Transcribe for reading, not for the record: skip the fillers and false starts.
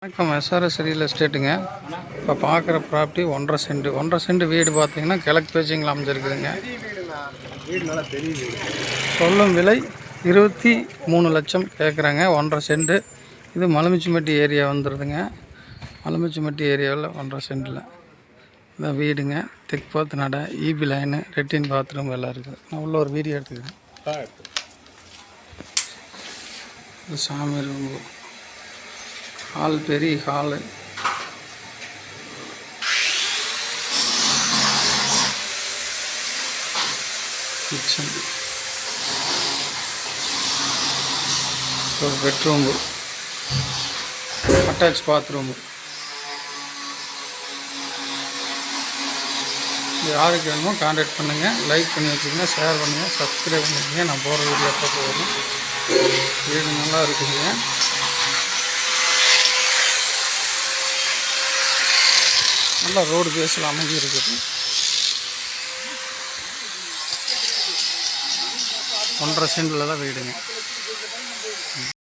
வணக்கம். SRS real எஸ்டேட்டுங்க. இப்போ பார்க்குற ப்ராப்பர்ட்டி 1.5 சென்ட் வீடு பார்த்தீங்கன்னா கிழக்கு பேச்சிங்கில் அமைஞ்சிருக்குதுங்க. சொல்லும் விலை 23 லட்சம் கேட்குறாங்க. 1.5 சென்ட். இது மலமிச்சிமட்டி ஏரியா வந்துடுதுங்க. மலமிச்சிமட்டி ஏரியாவில் 1.5 சென்ட்டில் இந்த வீடுங்க. தெற்கு பார்த்து நடை, ஈபி லைனு, லெட்டின் பாத்ரூம் எல்லாம் இருக்குது. நான் உள்ள ஒரு வீடியோ எடுத்துக்கிறேன். இது சாமி ரூம். ஹால் பெரிய ஹாலு. கிச்சன், ஒரு பெட்ரூமு, அட்டாச் பாத்ரூமு. யாருக்கு வேணுமோ கான்டாக்ட் பண்ணுங்கள். லைக் பண்ணி வச்சுக்கோங்க, ஷேர் பண்ணுங்கள், சப்ஸ்கிரைப் பண்ணிக்கோங்க. நான் போகிற வீடியோ பார்த்து வரும். வீடு நல்லா இருக்குதுங்க. நல்லா ரோடு பேஸில் அமைஞ்சி இருக்குது. 1.5 சென்டில் தான் வீடுங்க.